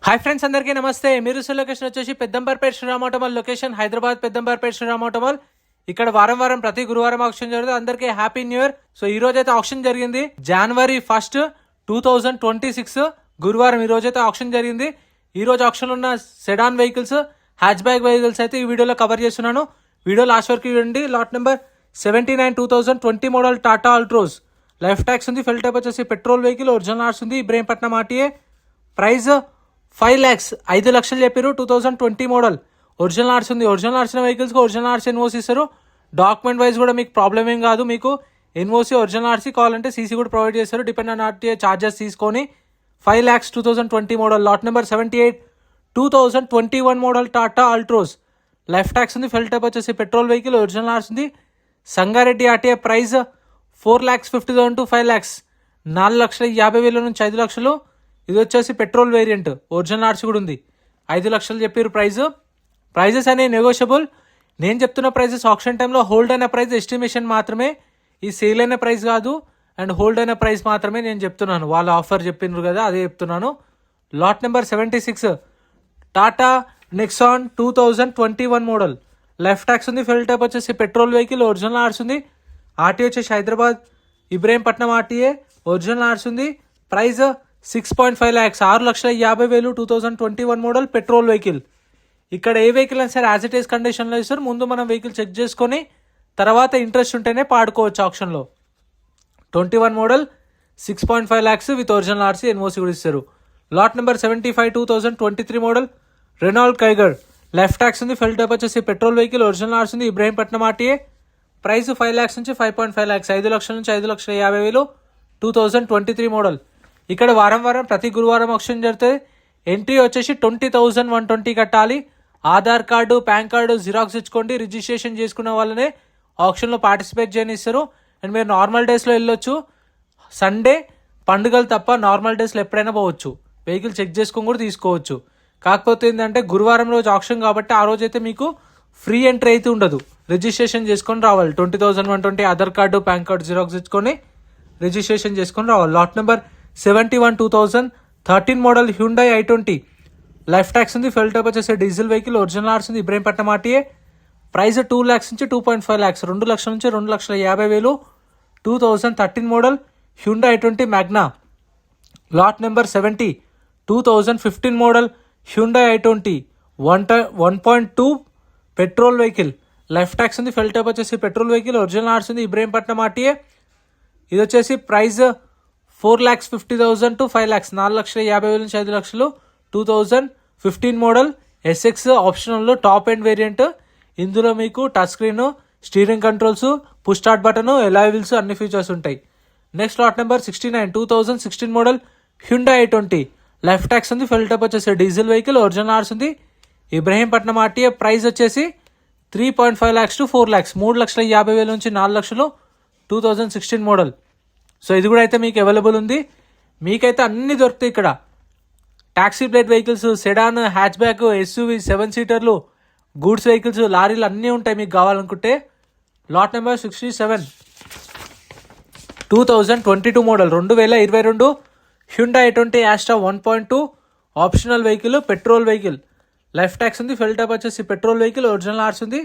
Hi friends, అందరికీ నమస్తే. మీరు లొకేషన్ వచ్చేసి Peddamberpet Sriram auto mall location, Hyderabad Peddamberpet Sriram auto mall. ఇక్కడ వారం ప్రతి గురువారం ఆప్షన్ జరుగుతుంది. అందరికీ హ్యాపీ న్యూ ఇయర్. సో ఈ రోజు అయితే ఆప్షన్ జరిగింది January 1st, 2026 గురువారం. ఈ రోజు అయితే ఆప్షన్ జరిగింది. ఈ రోజు ఆప్షన్ ఉన్న sedan vehicles, hatch back vehicles అయితే ఈ వీడియోలో కవర్ చేస్తున్నాను. వీడియో లాస్ట్ వరకు చూడండి. Lot number 79 2020 model Tata Altroz. Life tax ఉంది. ఫిల్ టైప్ వచ్చేసి పెట్రోల్ వెహికల్, ఒరిజినల్ ఆర్స్ ఉంది. ఇబ్రహీంపట్నం ఆర్టీఏ. ప్రైస్ 5 lakhs, 5 లక్షలు చెప్పారు. 2020 మోడల్, ఒరిజినల్ ఆర్ట్స్ ఉంది. ఒరిజినల్ ఆర్ట్స్ వెహికల్స్కి ఒరిజినల్ ఆర్ట్స్ ఎన్ఓసి ఇస్తారు. డాక్యుమెంట్ వైజ్ కూడా మీకు ప్రాబ్లం ఏం కాదు. మీకు ఎన్ఓసి, ఒరిజినల్ ఆర్సీ కావాలంటే సీసీ కూడా ప్రొవైడ్ చేస్తారు. డిపెండ్ ఆన్ ఆర్టీఏ ఛార్జెస్ తీసుకొని 5 lakhs 2020 model. Lot number 78 2021 model Tata Altroz. Life tax ఉంది. ఫిల్ టైప్ వచ్చేసి పెట్రోల్ వెహికల్, ఒరిజినల్ ఆర్ట్స్ ఉంది. Sangareddy RTA. Price 4,50,000 to 5 lakhs, 4,50,000 నుంచి 5 లక్షలు. ఇది వచ్చేసి పెట్రోల్ వేరియంట్, ఒరిజినల్ ఆర్ట్స్ కూడా ఉంది. 5 లక్షలు చెప్పారు ప్రైస్. ప్రైజెస్ అనేవి నెగోషియబుల్. నేను చెప్తున్న ప్రైజెస్ ఆప్షన్ టైంలో హోల్డ్ అయిన ప్రైస్ ఎస్టిమేషన్ మాత్రమే. ఈ సేల్ అయిన ప్రైస్ కాదు, అండ్ హోల్డ్ అయిన ప్రైస్ మాత్రమే నేను చెప్తున్నాను. వాళ్ళ ఆఫర్ చెప్పినారు కదా, అదే చెప్తున్నాను. Lot number 76 Tata Nexon 2021 model. Life tax ఉంది. ఫిల్ టైప్ వచ్చేసి పెట్రోల్ వెహికల్, ఒరిజినల్ ఆర్ట్స్ ఉంది. ఆర్టీఏ వచ్చేసి Hyderabad Ibrahimpatnam RTA, original RCs ఉంది. Price 6.5 lakhs, 6,50,000 2021 model petrol vehicle. ఇక్కడ ఏ వెహికల్ అయినా సరే యాజ్ ఇట్ ఈస్ కండిషన్లో ఇస్తారు. ముందు మనం వెహికల్ చెక్ చేసుకొని తర్వాత ఇంట్రెస్ట్ ఉంటేనే పాడుకోవచ్చు ఆప్షన్లో. 21 model, 6.5 lakhs with original RC, NOC కూడా ఇస్తారు. Lot number 75 2023 model Renault Kiger. Life tax ఉంది. ఫిల్ టైప్ వచ్చేసి పెట్రోల్ వెహికల్, ఒరిజినల్ ఆర్స్ ఉంది. ఇబ్రహీంపట్నం ఆర్టీఏ. ప్రైస్ 5 lakhs నుంచి 5.5 lakhs, 5 లక్షల నుంచి 5,50,000 2023 మోడల్. ఇక్కడ వారం ప్రతి గురువారం ఆప్షన్ జరుగుతుంది. ఎంట్రీ వచ్చేసి 20,120 కట్టాలి. Aadhaar card, PAN card xerox ఇచ్చుకోండి. రిజిస్ట్రేషన్ చేసుకున్న వాళ్ళనే ఆప్షన్లో పార్టిసిపేట్ చేయనిస్తారు. అండ్ మీరు నార్మల్ డేస్లో వెళ్ళొచ్చు. సండే పండుగలు తప్ప నార్మల్ డేస్లో ఎప్పుడైనా పోవచ్చు. వెహికల్ చెక్ చేసుకొని కూడా తీసుకోవచ్చు. కాకపోతే ఏంటంటే గురువారం రోజు ఆప్షన్ కాబట్టి ఆ రోజు అయితే మీకు ఫ్రీ ఎంట్రీ అయితే ఉండదు. రిజిస్ట్రేషన్ చేసుకొని రావాలి. 20,120 Aadhaar card, PAN card xerox ఇచ్చుకొని రిజిస్ట్రేషన్ చేసుకొని రావాలి. Lot number 71 2013 model Hyundai i20. Life tax ఉంది. ఫిల్ టైప్ వచ్చేసి డీజిల్ వెహికల్, ఒరిజినల్ ఆర్స్ ఉంది. ఇబ్రహీంపట్నం ఆర్టీఏ. ప్రైస్ 2 lakhs నుంచి 2.5 lakhs, 2 లక్షల నుంచి 2,50,000 2013 model Hyundai i20 Magna. Lot number 70 2015 model Hyundai i20 1.2 petrol vehicle. Life tax ఉంది. ఫిల్ టైప్ వచ్చేసి petrol vehicle, original ఆర్స్ ఉంది. Ibrahimpatnam RTA. ఇది వచ్చేసి ప్రైస్ 4,50,000 to 5 lakhs, 4,50,000 నుంచి 5 లక్షలు 2015 మోడల్ ఎస్ఎక్స్ ఆప్షనల్లో టాప్ ఎండ్ వేరియంట్. ఇందులో మీకు touch screen, steering controls, push start button, alloy wheels అన్ని ఫీచర్స్ ఉంటాయి. Next lot number 69 2016 model Hyundai i20. Life tax ఉంది. ఫిల్ టైప్ వచ్చేసి డీజిల్ వెహికల్, ఒరిజినల్ ఆర్స్ ఉంది. ఇబ్రహీంపట్నం ఆర్టీఏ. ప్రైస్ వచ్చేసి 3.5 lakhs to 4 lakhs, 3,50,000 నుంచి 4 లక్షలు 2016 మోడల్. సో ఇది కూడా అయితే మీకు అవైలబుల్ ఉంది. మీకైతే అన్ని దొరుకుతాయి ఇక్కడ. Taxi plate vehicles, sedan, hatchback, SUV, 7 సీటర్లు, గూడ్స్ వెహికల్స్, లారీలు అన్నీ ఉంటాయి మీకు కావాలనుకుంటే. Lot number 67 2022 model 2022 Hyundai i20 Asta 1.2 optional vehicle, petrol vehicle. Life tax ఉంది. ఫిల్ టైప్ వచ్చేసి పెట్రోల్ వెహికల్, ఒరిజినల్ ఆర్స్ ఉంది.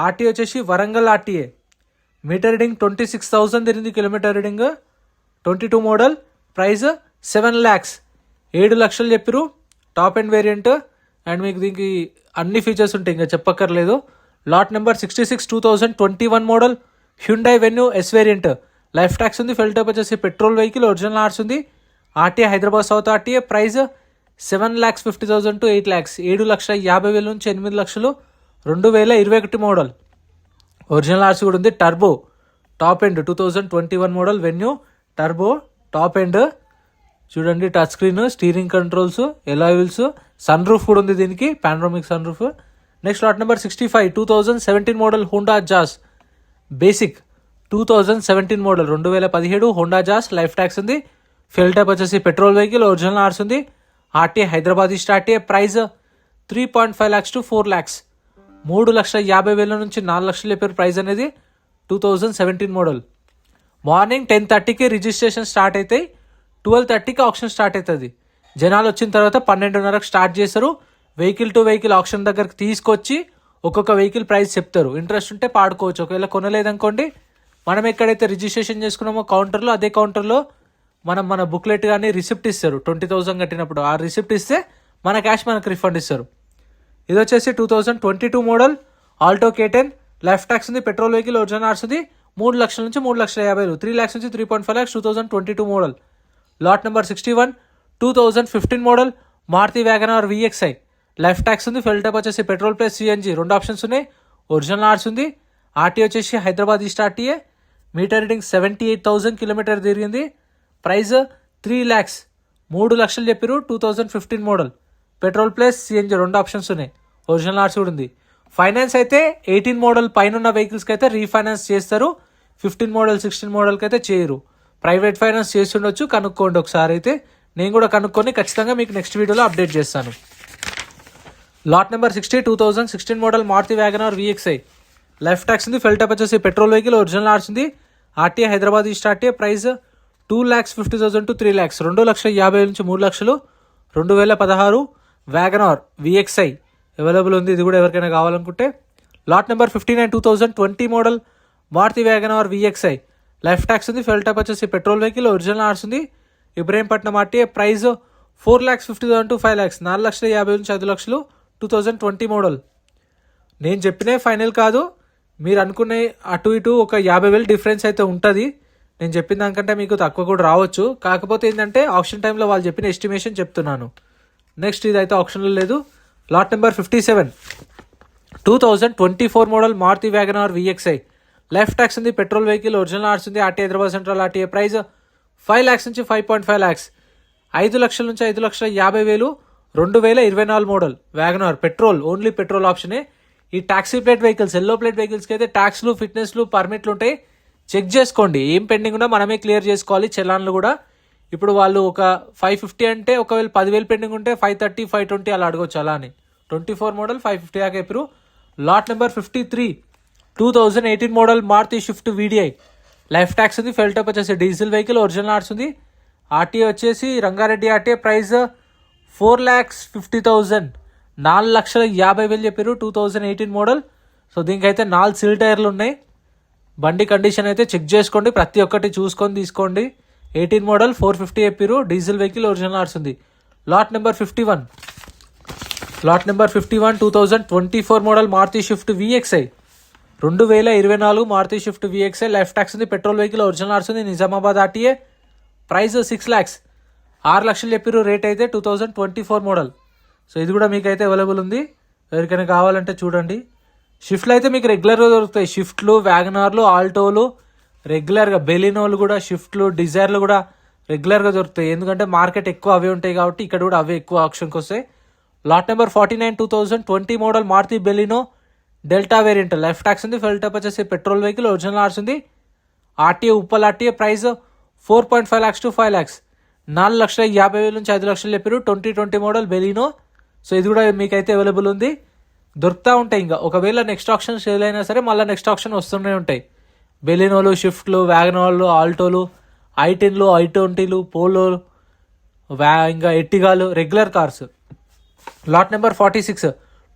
ఆర్టీఏ వచ్చేసి వరంగల్ ఆర్టీఏ. మీటర్ రీడింగ్ 26,000 తిరిగింది. Kilometre reading 22 model. Price 7 lakhs, 7 లక్షలు చెప్పారు. Top end variant. అండ్ మీకు దీనికి అన్ని ఫీచర్స్ ఉంటాయి, ఇంకా చెప్పక్కర్లేదు. Lot number 66 2021 model Hyundai venue yes variant. Life tax ఉంది. ఫిల్ టైప్ వచ్చేసి పెట్రోల్ వెహికల్, ఒరిజినల్ ఆర్స్ ఉంది. RTA Hyderabad south RTA. Price 7,50,000 to 8 lakhs, 7,50,000 నుంచి 8 లక్షలు 2021 మోడల్. ఒరిజినల్ ఆర్సీ కూడా ఉంది. Turbo top end 2021 model Venue turbo top end. చూడండి, touch screen, steering controls, alloy wheels, sunroof కూడా ఉంది దీనికి, panoramic sunroof. Next lot number 65 2017 model Honda Jazz basic. 2017 model 2017 Honda Jazz. Life tax ఉంది. Fuel type వచ్చేసి petrol vehicle, original ఆర్స్ ఉంది. RTA Hyderabad east RTA. Price 3.5 lakhs to 4 lakhs, 3,50,000 నుంచి 4 లక్షలు చెప్పారు price అనేది. 2017 మోడల్. మార్నింగ్ 10:30కి రిజిస్ట్రేషన్ స్టార్ట్ అవుతాయి. 12:30కి option start అవుతుంది. జనాలు వచ్చిన తర్వాత 12:30కి స్టార్ట్ చేస్తారు. వెహికల్ టు వెహికల్ ఆప్షన్ దగ్గరికి తీసుకొచ్చి ఒక్కొక్క వెహికల్ ప్రైస్ చెప్తారు. ఇంట్రెస్ట్ ఉంటే పాడుకోవచ్చు. ఒకవేళ కొనలేదనుకోండి, మనం ఎక్కడైతే రిజిస్ట్రేషన్ చేసుకున్నామో కౌంటర్లో, అదే కౌంటర్లో మన బుక్లెట్ కానీ రిసిప్ట్ ఇస్తారు. 20,000 కట్టినప్పుడు ఆ రిసిప్ట్ ఇస్తే మన క్యాష్ మనకు రిఫండ్ ఇస్తారు. ఇది వచ్చేసి 2022 model Alto K10. Life tax ఉంది. పెట్రోల్ వెహికల్, ఒరిజినల్ ఆర్స్ ఉంది. 3 లక్షల నుంచి 3,50,000, 3 lakhs నుంచి 3.5 lakhs, 2022 model. Lot number 61 2015 model Maruti Wagon R VXI. Life tax ఉంది. ఫెల్ టైప్ వచ్చేసి పెట్రోల్ ప్లస్ CNG 2 ఆప్షన్స్ ఉన్నాయి. ఒరిజినల్ ఆర్స్ ఉంది. ఆర్టీ వచ్చేసి Hyderabad east RTA. Meter reading 78,000 kilometre తిరిగింది. ప్రైస్ 3 lakhs, 3 లక్షలు చెప్పారు. 2015 model petrol plus CNG 2 options ఉన్నాయి. ఒరిజినల్ ఆర్స్ కూడా ఉంది. ఫైనాన్స్ అయితే 18 మోడల్ పైన ఉన్న వెహికల్స్కి అయితే రీఫైనాన్స్ చేస్తారు. 15 మోడల్ 16 మోడల్కి అయితే చేయరు. ప్రైవేట్ ఫైనాన్స్ చేస్తుండొచ్చు, కనుక్కోండి ఒకసారి. అయితే నేను కూడా కనుక్కొని ఖచ్చితంగా మీకు నెక్స్ట్ వీడియోలో అప్డేట్ చేస్తాను. Lot number 60 2016 model Maruti Wagon R VXI. Life tax ఉంది. ఫెల్ టైప్ వచ్చేసి పెట్రోల్ వెహికల్, ఒరిజినల్ ఆర్స్ ఉంది. RTA Hyderabad east RTA. Price 2,50,000 to 3 lakhs, 2,50,000 నుంచి 3 లక్షలు. 2016 వ్యాగనార్ VXI అవైలబుల్ ఉంది. ఇది కూడా ఎవరికైనా కావాలనుకుంటే. Lot number 59 2020 model Maruti Wagon R VXI. Life tax ఉంది. ఫెల్ టైప్ వచ్చేసి పెట్రోల్ వెహికల్, ఒరిజినల్ ఆర్స్ ఉంది. Ibrahimpatnam RTA. Price 4,50,000 to 5 lakhs, 4,50,000 నుంచి 5 లక్షలు. 2020 మోడల్. నేను చెప్పినే ఫైనల్ కాదు, మీరు అనుకునే అటు ఇటు ఒక 50,000 డిఫరెన్స్ అయితే ఉంటుంది. నేను చెప్పిన దానికంటే మీకు తక్కువ కూడా రావచ్చు. కాకపోతే ఏంటంటే ఆప్షన్ టైంలో వాళ్ళు చెప్పిన ఎస్టిమేషన్ చెప్తున్నాను. నెక్స్ట్ ఇదైతే ఆప్షన్లో లేదు. Lot number 57 2024 model Maruti Wagon R VXI. Life tax ఉంది. పెట్రోల్ వెహికల్, ఒరిజినల్ ఆర్స్ ఉంది. RT Hyderabad central RTA. Price 5 lakhs నుంచి 5.5 lakhs, 5 లక్షల నుంచి 5,50,000. 2024 model Wagon R petrol, only petrol ఆప్షనే. ఈ taxi plate vehicles, yellow plate వెహికల్స్కి అయితే ట్యాక్స్లు, ఫిట్నెస్లు, పర్మిట్లు ఉంటాయి. చెక్ చేసుకోండి. ఏం పెండింగ్ ఉన్నా మనమే క్లియర్ చేసుకోవాలి. చలాన్లు కూడా ఇప్పుడు వాళ్ళు ఒక 550 అంటే ఒకవేళ 10,000 పెండింగ్ ఉంటే 530, 520 అలా అడగవచ్చు. అలా అని 24 మోడల్ 550 దాకా చెప్పారు. Lot number 53 2018 model Maruti Swift VDI. Life tax ఉంది. ఫెల్ టైప్ వచ్చేసి డీజిల్ వెహికల్, ఒరిజినల్ ఆర్స్ ఉంది. ఆర్టీఏ వచ్చేసి రంగారెడ్డి ఆర్టీఏ. ప్రైస్ 4,50,000, 4,50,000 చెప్పారు. 2018 మోడల్. సో దీనికైతే 4 సిల్ టైర్లు ఉన్నాయి. బండి కండిషన్ అయితే చెక్ చేసుకోండి. ప్రతి ఒక్కటి చూసుకొని తీసుకోండి. 18 మోడల్ 450 చెప్పారు. డీజిల్ వెహికల్, ఒరిజినల్ ఆర్స్ ఉంది. Lot number 51 2024 model Maruti Swift VXI. 2024 Maruti Swift VXI. Life tax ఉంది. పెట్రోల్ వెహికల్, ఒరిజినల్ ఆర్స్ ఉంది. నిజామాబాద్ ఆర్టీఏ. ప్రైస్ 6 lakhs, 6 లక్షలు చెప్పారు. రేట్ అయితే 2024 మోడల్. సో ఇది కూడా మీకైతే అవైలబుల్ ఉంది. ఎవరికైనా కావాలంటే చూడండి. షిఫ్ట్లు అయితే మీకు రెగ్యులర్గా దొరుకుతాయి. షిఫ్ట్లు, వ్యాగనార్లు, ఆల్టోలు రెగ్యులర్గా, బెలినోలు కూడా, షిఫ్ట్లు, డిజైర్లు కూడా రెగ్యులర్గా దొరుకుతాయి. ఎందుకంటే మార్కెట్ ఎక్కువ అవే ఉంటాయి కాబట్టి ఇక్కడ కూడా అవే ఎక్కువ ఆప్షన్కి వస్తాయి. Lot number 49 2020 model Maruti Baleno delta variant. Life tax ఉంది. ఫెల్ టైప్ వచ్చేసి పెట్రోల్ వెహికల్, ఒరిజినల్ ఆర్స్ ఉంది. RTA Uppal RTA. Price 4.5 lakhs to 5 lakhs, 4,50,000 నుంచి 5 లక్షలు చెప్పారు. 2020 మోడల్ బెలినో. సో ఇది కూడా మీకైతే అవైలబుల్ ఉంది. దొరుకుతూ ఉంటాయి. ఇంకా ఒకవేళ నెక్స్ట్ ఆప్షన్ సేల్ అయినా సరే మళ్ళీ నెక్స్ట్ ఆప్షన్ వస్తూనే ఉంటాయి. బెలినోలు, షిఫ్ట్లు, వ్యాగనార్లు, ఆల్టోలు, I10లు, I20లు, పోలోలు, ఇంకా ఎట్టిగాలు regular cars. Lot number 46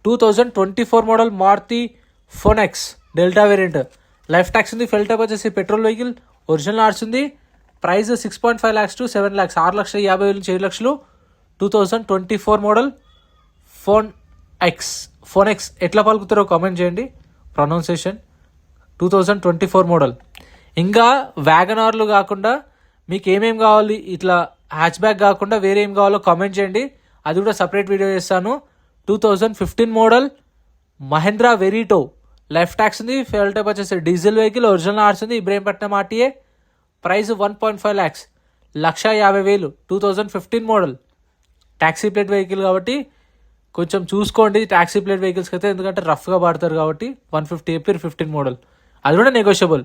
2024 model Maruti Fronx Delta variant. Life tax ఉంది. ఫెల్ టైప్ వచ్చేసి పెట్రోల్ వెహికల్, ఒరిజినల్ ఆర్స్ ఉంది. ప్రైస్ 6.5 lakhs to 7 lakhs, 6,50,000 నుంచి 7 లక్షలు. 2024 మోడల్ ఫోనెక్స్ ఎట్లా పలుకుతారో కామెంట్ చేయండి. Pronunciation 2024 model. ఇంకా వ్యాగనార్లు కాకుండా మీకు ఏమేమి కావాలి, ఇట్లా హ్యాచ్ బ్యాక్ కాకుండా వేరే ఏం కావాలో కామెంట్ చేయండి. అది కూడా సపరేట్ వీడియో చేస్తాను. 2015 model Mahindra Verito. Life tax ఉంది. ఫెల్ టైప్ వచ్చేసి డీజిల్ వెహికల్, ఒరిజినల్ ఆర్స్ ఉంది. Ibrahimpatnam RTA. Price 1.5 lakhs, 1,50,000. 2015 model taxi plate vehicle కాబట్టి కొంచెం చూసుకోండి ట్యాక్సీ ప్లేట్ వెహికల్స్కి అయితే, ఎందుకంటే రఫ్గా పడతారు కాబట్టి. 150 చెప్పారు. 15 మోడల్. అది కూడా నెగోషియబుల్.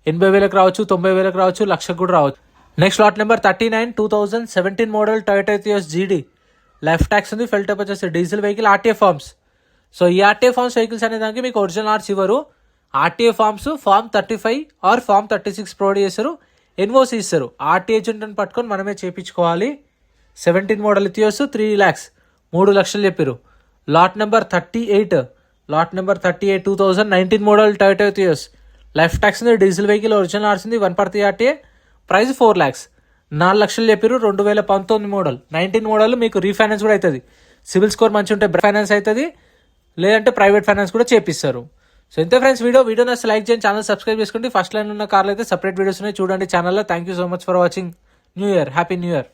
80,000 రావచ్చు, 90,000 రావచ్చు, 1,00,000 కూడా రావచ్చు. Next lot number 39 2017 model Toyota Etios GD. Life tax ఉంది. ఫెల్ టైప్ వచ్చేసి diesel vehicle, RTA forms. So ఈ ఆర్టీఏ ఫార్మ్స్ వెహికల్స్ అనే దానికి మీకు ఒరిజినల్ ఆర్స్ ఇవ్వరు. RTA forms form 35 or form 36 provide చేస్తారు. ఎన్ఓసి ఇస్తారు. ఆర్టీఏ ఏజెంట్ని పట్టుకొని మనమే చేయించుకోవాలి. 17 మోడల్ ఇథియోస్ 3 lakhs 3 లక్షలు చెప్పారు. Lot number 38 2019 model Toyota Etios, life tax ఉంది, డీజిల్ వెహికల్, ఒరిజినల్ ఆర్సింది, 1 RTA, ప్రైస్ 4 lakhs 4 లక్షలు చెప్పారు. 2019 మోడల్ 19 మోడల్ మీకు రీఫైనాన్స్ కూడా అవుతుంది. సివిల్ స్కోర్ మంచిగా ఉంటే ఫైనాన్స్ అవుతుంది, లేదంటే ప్రైవేట్ ఫైనాన్స్ కూడా చేపిస్తారు. సో ఇంతే ఫ్రెండ్స్ వీడియో నచ్చితే లైక్ చేయండి, ఛానల్ సబ్స్క్రైబ్ చేసుకోండి. ఫస్ట్ లైన్ ఉన్న కార్లు అయితే సపరేట్ వీడియోస్ ఉన్నాయి చూడండి ఛానల్లో. Thank you so much for watching. New year, happy new year.